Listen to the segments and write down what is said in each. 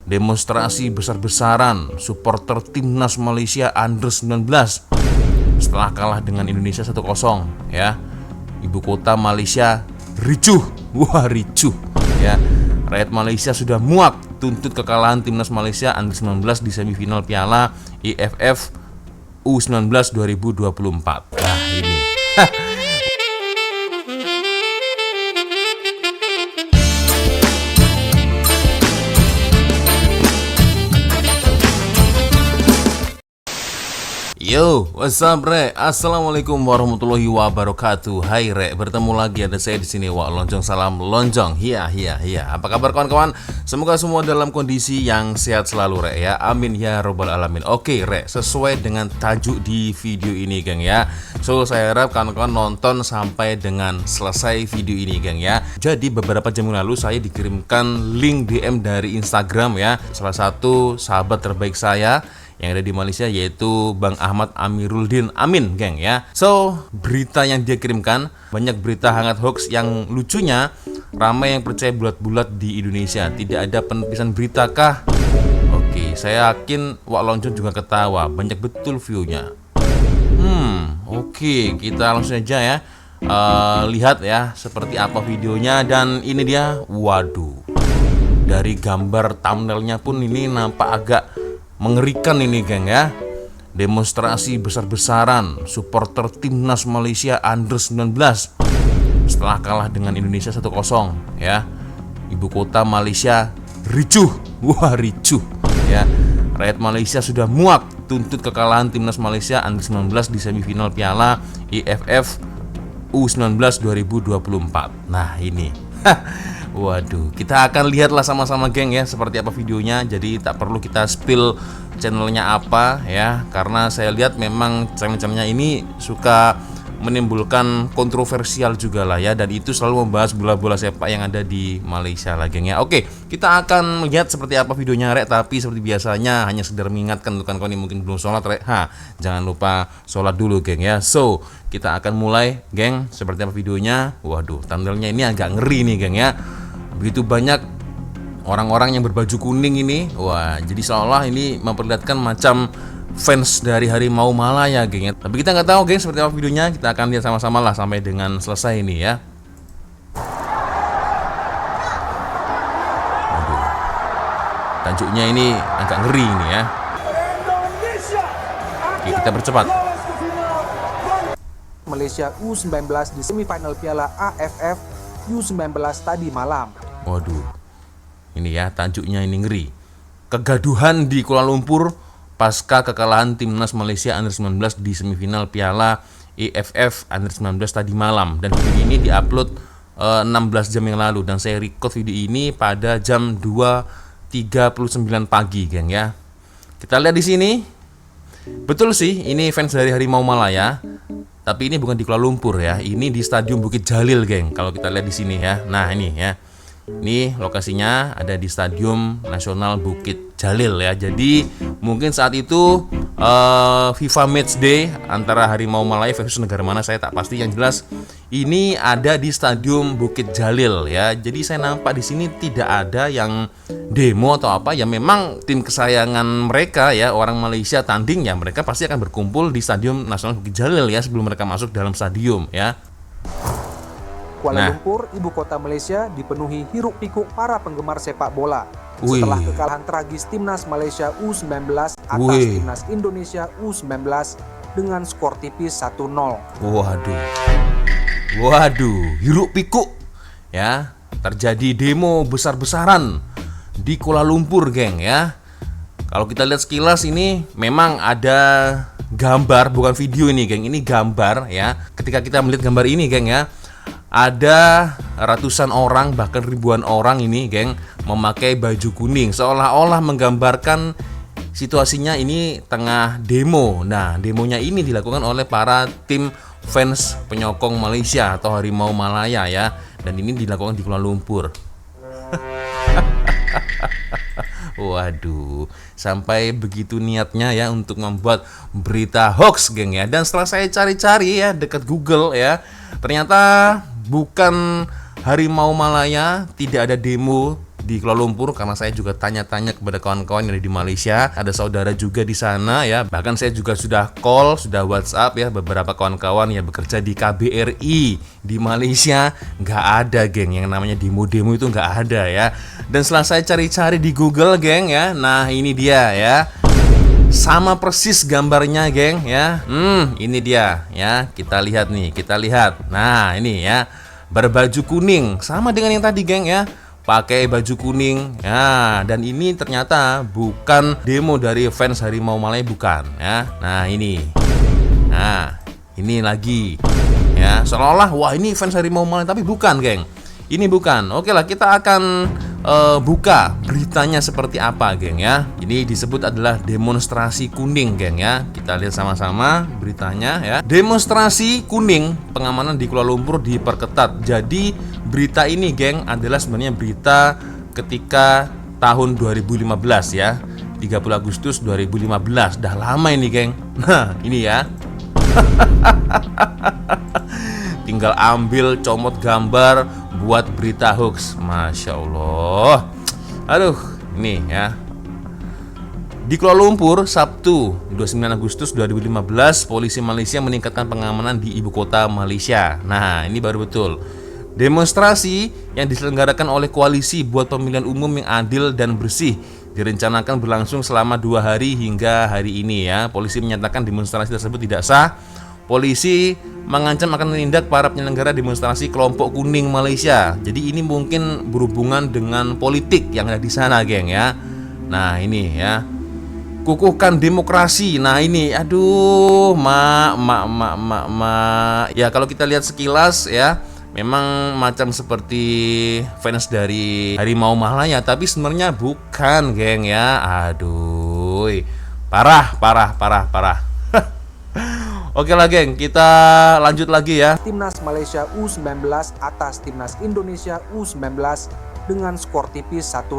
demonstrasi besar-besaran supporter timnas Malaysia Under 19 setelah kalah dengan Indonesia 1-0 ya. Ibu kota Malaysia ricuh, wah ricuh ya. Rakyat Malaysia sudah muak tuntut kekalahan timnas Malaysia Under 19 di semifinal Piala AFF U19 2024. Nah ini Yo, what's up, Rek? Assalamualaikum warahmatullahi wabarakatuh. Hai, Rek. Bertemu lagi ada saya di sini, Wak Lonjong. Salam Lonjong. Iya. Apa kabar kawan-kawan? Semoga semua dalam kondisi yang sehat selalu, Rek ya. Amin ya robbal alamin. Oke, Rek. Sesuai dengan tajuk di video ini, geng ya. So, saya harap kawan-kawan nonton sampai dengan selesai video ini, geng ya. Jadi beberapa jam lalu saya dikirimkan link DM dari Instagram ya. Salah satu sahabat terbaik saya yang ada di Malaysia, yaitu Bang Ahmad Amiruddin Amin, geng ya. So, berita yang dia kirimkan, banyak berita hangat hoax yang lucunya ramai yang percaya bulat-bulat di Indonesia. Tidak ada penepisan berita kah? Oke, saya yakin Wak Lonjong juga ketawa, banyak betul view-nya. Oke, kita langsung aja ya. Lihat ya seperti apa videonya. Dan ini dia, waduh, dari gambar thumbnailnya pun ini nampak agak mengerikan ini, geng ya. Demonstrasi besar-besaran supporter timnas Malaysia Under 19 setelah kalah dengan Indonesia 1-0 ya. Ibu kota Malaysia ricuh, wah ricuh ya. Rakyat Malaysia sudah muak tuntut kekalahan timnas Malaysia Under 19 di semifinal Piala AFF U19 2024. Nah ini waduh, kita akan lihatlah sama-sama, geng ya, seperti apa videonya. Jadi tak perlu kita spill channelnya apa ya, karena saya lihat memang channel-channelnya ini suka menimbulkan kontroversial juga lah ya, dan itu selalu membahas bola-bola sepak yang ada di Malaysia lah, geng ya. Oke, kita akan melihat seperti apa videonya, Rek. Tapi seperti biasanya hanya sekedar mengingatkan untuk kawan-kawan yang mungkin belum sholat, Rek. Jangan lupa sholat dulu, geng ya. So, kita akan mulai, geng. Seperti apa videonya? Waduh, thumbnailnya ini agak ngeri nih, geng ya. Begitu banyak orang-orang yang berbaju kuning ini. Wah, jadi seolah ini memperlihatkan macam fans dari Harimau Malaya, geng ya. Tapi kita nggak tahu, geng, seperti apa videonya. Kita akan lihat sama-sama lah sampai dengan selesai ini ya. Waduh, tajuknya ini agak ngeri ini ya. Oke, kita percepat. Malaysia U19 di semifinal Piala AFF U19 tadi malam. Waduh, ini ya tajuknya ini ngeri. Kegaduhan di Kuala Lumpur pasca kekalahan timnas Malaysia Under 19 di semifinal Piala AFF Under 19 tadi malam. Dan video ini diupload 16 jam yang lalu, dan saya record video ini pada jam 2.39 pagi, geng ya. Kita lihat di sini. Betul sih, ini fans dari Harimau Malaya. Tapi ini bukan di Kuala Lumpur ya. Ini di Stadium Bukit Jalil, geng. Kalau kita lihat di sini ya. Nah, ini ya. Ini lokasinya ada di Stadium Nasional Bukit Jalil ya. Jadi mungkin saat itu FIFA Matchday antara Harimau Malaya versus negara mana saya tak pasti. Yang jelas ini ada di Stadium Bukit Jalil ya. Jadi saya nampak di sini tidak ada yang demo atau apa ya. Memang tim kesayangan mereka ya, orang Malaysia tanding ya, mereka pasti akan berkumpul di Stadium Nasional Bukit Jalil ya sebelum mereka masuk dalam stadium ya. Kuala Lumpur, ibu kota Malaysia, dipenuhi hiruk-pikuk para penggemar sepak bola setelah kekalahan tragis timnas Malaysia U19 atas timnas Indonesia U19 dengan skor tipis 1-0. Waduh, hiruk-pikuk ya. Terjadi demo besar-besaran di Kuala Lumpur, geng ya. Kalau kita lihat sekilas ini memang ada gambar, bukan video ini, geng. Ini gambar ya. Ketika kita melihat gambar ini, geng ya, ada ratusan orang, bahkan ribuan orang ini, geng, memakai baju kuning, seolah-olah menggambarkan situasinya ini tengah demo. Nah, demonya ini dilakukan oleh para tim fans penyokong Malaysia atau Harimau Malaya ya. Dan ini dilakukan di Kuala Lumpur. Waduh, sampai begitu niatnya ya untuk membuat berita hoax, geng ya. Dan setelah saya cari-cari ya dekat Google ya, ternyata bukan Harimau Malaya, tidak ada demo di Kuala Lumpur karena saya juga tanya-tanya kepada kawan-kawan yang ada di Malaysia, ada saudara juga di sana ya. Bahkan saya juga sudah call, sudah WhatsApp ya beberapa kawan-kawan yang bekerja di KBRI di Malaysia. Nggak ada geng yang namanya demo-demo, itu nggak ada ya. Dan setelah saya cari-cari di Google geng ya, nah ini dia ya. Sama persis gambarnya geng ya. Ini dia ya. Kita lihat nih, kita lihat. Nah ini ya, berbaju kuning sama dengan yang tadi geng ya. Pakai baju kuning ya. Dan ini ternyata bukan demo dari fans Harimau Malaya, bukan ya. Nah ini. Nah ini lagi ya. Seolah-olah wah ini fans Harimau Malaya, tapi bukan geng. Ini bukan. Oke lah, kita akan buka beritanya seperti apa geng ya. Ini disebut adalah demonstrasi kuning geng ya. Kita lihat sama-sama beritanya ya. Demonstrasi kuning, pengamanan di Kuala Lumpur diperketat. Jadi berita ini geng adalah sebenarnya berita ketika tahun 2015 ya. 30 Agustus 2015. Dah lama ini geng. Nah ini ya. Tinggal ambil comot gambar buat berita hoax. Masya Allah. Aduh, ini ya. Di Kuala Lumpur, Sabtu 29 Agustus 2015, polisi Malaysia meningkatkan pengamanan di ibu kota Malaysia. Nah, ini baru betul. Demonstrasi yang diselenggarakan oleh Koalisi buat Pemilihan Umum yang Adil dan Bersih direncanakan berlangsung selama 2 hari hingga hari ini ya. Polisi menyatakan demonstrasi tersebut tidak sah. Polisi mengancam akan menindak para penyelenggara demonstrasi kelompok kuning Malaysia. Jadi ini mungkin berhubungan dengan politik yang ada di sana, geng ya. Nah ini ya, kukuhkan demokrasi. Nah ini, aduh, ya kalau kita lihat sekilas ya, memang macam seperti fans dari Harimau Malaya, tapi sebenarnya bukan, geng ya. Aduh, parah. Oke lah geng, kita lanjut lagi ya. Timnas Malaysia U19 atas Timnas Indonesia U19 dengan skor tipis 1-0.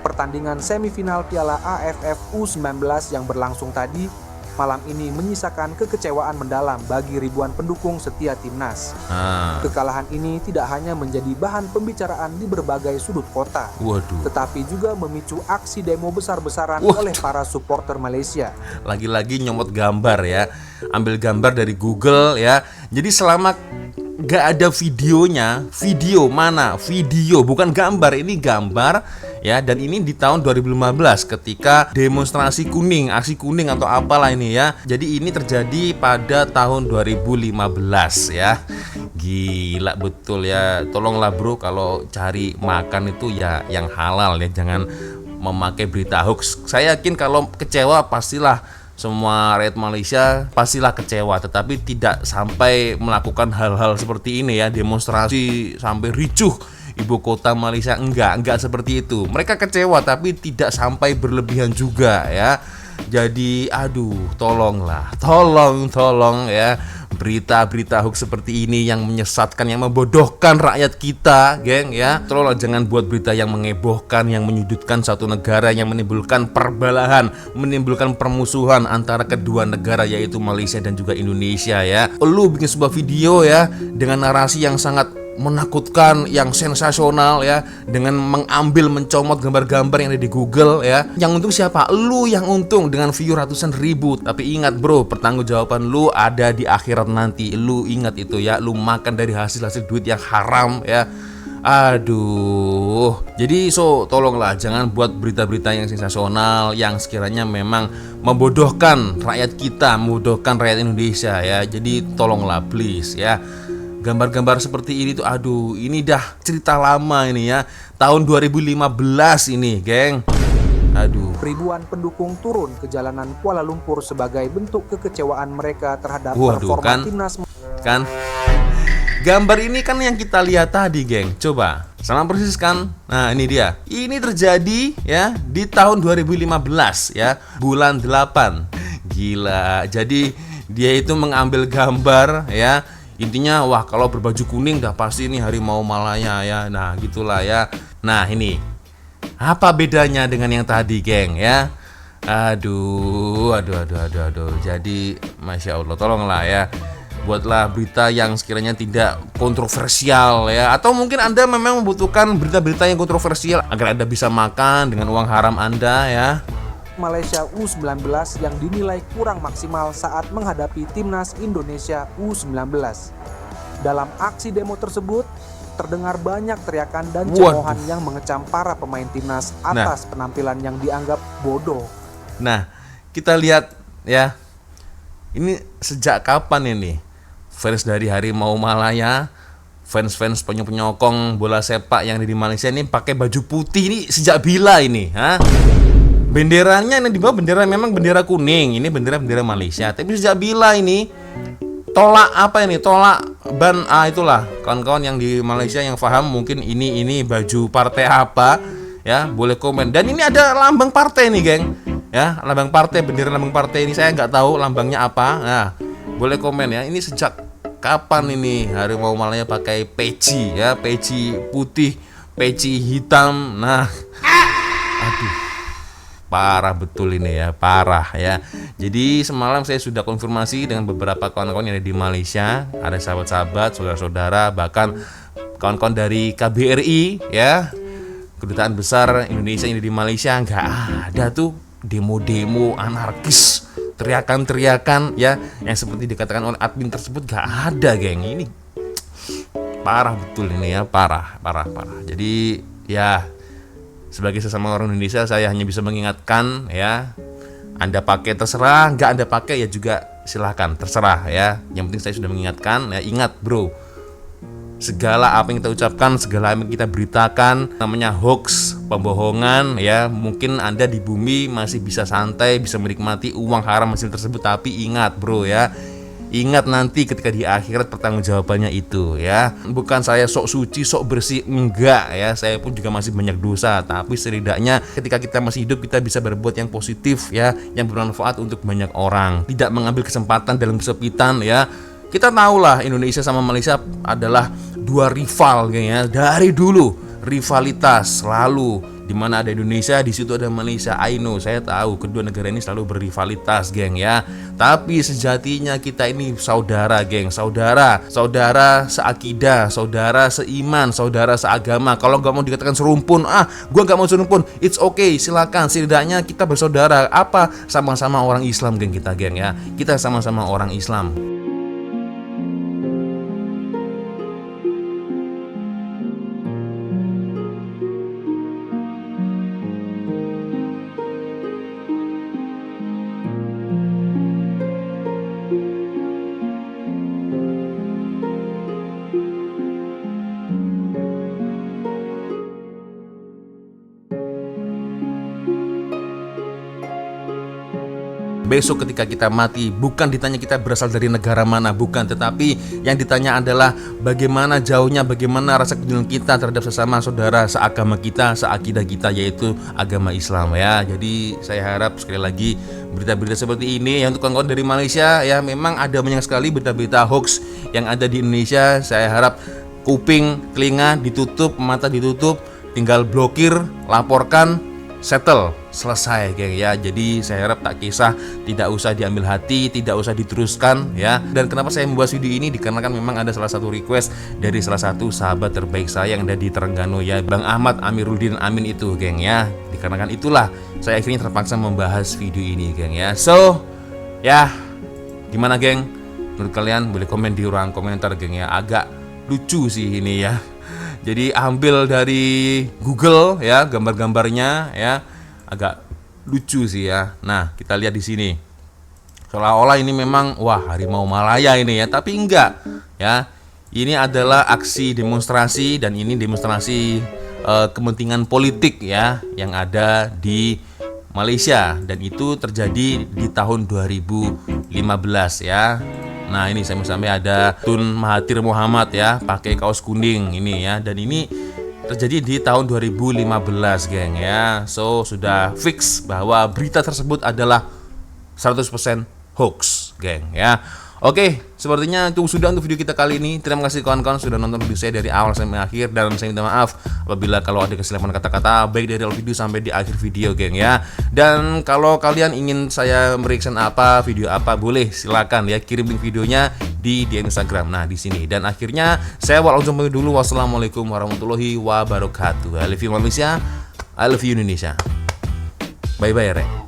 Pertandingan semifinal Piala AFF U19 yang berlangsung tadi malam ini menyisakan kekecewaan mendalam bagi ribuan pendukung setia timnas. Kekalahan ini tidak hanya menjadi bahan pembicaraan di berbagai sudut kota, tetapi juga memicu aksi demo besar-besaran oleh para supporter Malaysia. Lagi-lagi nyomot gambar ya, ambil gambar dari Google ya. Jadi selama gak ada videonya, video mana? Video, bukan gambar, ini gambar ya. Dan ini di tahun 2015 ketika demonstrasi kuning, aksi kuning atau apalah ini ya. Jadi ini terjadi pada tahun 2015 ya. Gila betul ya. Tolonglah bro, kalau cari makan itu ya yang halal ya, jangan memakai berita hoax. Saya yakin kalau kecewa pastilah semua rakyat Malaysia pastilah kecewa, tetapi tidak sampai melakukan hal-hal seperti ini ya, demonstrasi sampai ricuh ibu kota Malaysia. Enggak seperti itu. Mereka kecewa tapi tidak sampai berlebihan juga ya. Jadi aduh, tolong ya, berita-berita hoax seperti ini yang menyesatkan, yang membodohkan rakyat kita, geng ya. Tolonglah jangan buat berita yang mengebohkan, yang menyudutkan satu negara, yang menimbulkan perbelahan, menimbulkan permusuhan antara kedua negara yaitu Malaysia dan juga Indonesia ya. Lu bikin sebuah video ya dengan narasi yang sangat menakutkan, yang sensasional ya, dengan mencomot gambar-gambar yang ada di Google ya. Yang untung siapa? Lu yang untung dengan view ratusan ribu. Tapi ingat bro, pertanggungjawaban lu ada di akhirat nanti. Lu ingat itu ya, lu makan dari hasil duit yang haram ya. Aduh. Jadi tolonglah jangan buat berita-berita yang sensasional, yang sekiranya memang membodohkan rakyat kita, membodohkan rakyat Indonesia ya. Jadi tolonglah please ya. Gambar-gambar seperti ini tuh aduh, ini dah cerita lama ini ya. Tahun 2015 ini, geng. Aduh. Ribuan pendukung turun ke jalanan Kuala Lumpur sebagai bentuk kekecewaan mereka terhadap performa timnas. Kan? Gambar ini kan yang kita lihat tadi, geng. Coba, sama persis kan? Nah, ini dia. Ini terjadi ya di tahun 2015 ya, bulan 8. Gila. Jadi dia itu mengambil gambar ya. Intinya wah kalau berbaju kuning dah pasti ini Harimau Malaya ya. Nah gitulah ya. Nah ini apa bedanya dengan yang tadi, geng ya? Aduh. Jadi Masya Allah, tolonglah ya. buatlah berita yang sekiranya tidak kontroversial ya. Atau mungkin Anda memang membutuhkan berita-berita yang kontroversial agar Anda bisa makan dengan uang haram Anda ya. Malaysia U19 yang dinilai kurang maksimal saat menghadapi timnas Indonesia U19. Dalam aksi demo tersebut, terdengar banyak teriakan dan cemoohan yang mengecam para pemain timnas atas penampilan yang dianggap bodoh. Nah, kita lihat ya, ini sejak kapan ini fans dari Harimau Malaya, fans-fans penyokong bola sepak yang ada di Malaysia ini pakai baju putih ini sejak bila ini? Benderanya yang di bawah bendera memang bendera kuning, ini bendera Malaysia. Tapi sejak bila ini tolak apa ini? Tolak ban itulah kawan-kawan yang di Malaysia yang paham mungkin ini baju partai apa ya, boleh komen. Dan ini ada lambang partai nih, geng. Ya, lambang partai, bendera lambang partai ini saya nggak tahu lambangnya apa. Nah, boleh komen ya. Ini sejak kapan ini Harimau Malaya pakai peci ya, peci putih, peci hitam. Nah, aduh, parah betul ini ya, parah ya. Jadi semalam saya sudah konfirmasi dengan beberapa kawan-kawan yang ada di Malaysia, ada sahabat-sahabat, saudara-saudara, bahkan kawan-kawan dari KBRI ya, Kedutaan Besar Indonesia yang ada di Malaysia. Nggak ada tuh demo-demo anarkis, teriakan-teriakan ya yang seperti dikatakan oleh admin tersebut. Nggak ada, geng. Ini parah betul ini ya, parah. Jadi ya, sebagai sesama orang Indonesia, saya hanya bisa mengingatkan ya, Anda pakai terserah, nggak Anda pakai ya juga silahkan, terserah ya. Yang penting saya sudah mengingatkan ya, ingat bro, segala apa yang kita ucapkan, segala apa yang kita beritakan namanya hoax, pembohongan ya. Mungkin Anda di bumi masih bisa santai, bisa menikmati uang haram hasil tersebut, tapi ingat bro ya, ingat nanti ketika di akhirat pertanggungjawabannya itu ya. Bukan saya sok suci, sok bersih, enggak ya. Saya pun juga masih banyak dosa, tapi setidaknya ketika kita masih hidup kita bisa berbuat yang positif ya, yang bermanfaat untuk banyak orang. Tidak mengambil kesempatan dalam kesempitan ya. Kita tahulah Indonesia sama Malaysia adalah dua rival, geng ya. Dari dulu rivalitas selalu, di mana ada Indonesia di situ ada Malaysia. I know, saya tahu kedua negara ini selalu berrivalitas, geng ya. Tapi sejatinya kita ini saudara, geng, saudara seakidah, saudara seiman, saudara seagama. Kalau nggak mau dikatakan serumpun, gua nggak mau serumpun, it's okay, silakan. Setidaknya kita bersaudara, apa, sama-sama orang Islam, geng kita, geng ya. Kita sama-sama orang Islam. Besok ketika kita mati, bukan ditanya kita berasal dari negara mana, bukan, tetapi yang ditanya adalah bagaimana jauhnya, bagaimana rasa kepedulian kita terhadap sesama saudara seagama kita, seakidah kita, yaitu agama Islam ya. Jadi saya harap sekali lagi berita-berita seperti ini ya, untuk kawan-kawan dari Malaysia ya, memang ada banyak sekali berita-berita hoax yang ada di Indonesia. Saya harap kuping, telinga ditutup, mata ditutup, tinggal blokir, laporkan, settle, selesai, geng ya. Jadi saya harap tak kisah, tidak usah diambil hati, tidak usah diteruskan ya. Dan kenapa saya membuat video ini, dikarenakan memang ada salah satu request dari salah satu sahabat terbaik saya yang ada di Terengganu ya, Bang Ahmad Amiruddin Amin itu, geng ya. Dikarenakan itulah saya akhirnya terpaksa membahas video ini, geng ya. So ya, gimana, geng? Menurut kalian boleh komen di ruang komentar, geng ya. Agak lucu sih ini ya. Jadi ambil dari Google ya, gambar-gambarnya ya, agak lucu sih ya. Nah, kita lihat di sini. Seolah-olah ini memang wah, Harimau Malaya ini ya, tapi enggak ya. Ini adalah aksi demonstrasi, dan ini demonstrasi kepentingan politik ya yang ada di Malaysia, dan itu terjadi di tahun 2015 ya. Nah, ini sampai ada Tun Mahathir Mohamad ya, pakai kaos kuning ini ya, dan ini terjadi di tahun 2015, geng ya. So sudah fix bahwa berita tersebut adalah 100% hoax, geng ya. Oke, sepertinya itu sudah untuk video kita kali ini. Terima kasih kawan-kawan sudah nonton video saya dari awal sampai akhir, dan saya minta maaf apabila kalau ada kesilapan kata-kata baik dari awal video sampai di akhir video, geng ya. Dan kalau kalian ingin saya mereaction apa, video apa, boleh silakan ya, kirim link videonya di DM Instagram. Nah, di sini. Dan akhirnya saya langsung pamit dulu. Wassalamualaikum warahmatullahi wabarakatuh. I love you Malaysia, I love you Indonesia. Bye bye Rek.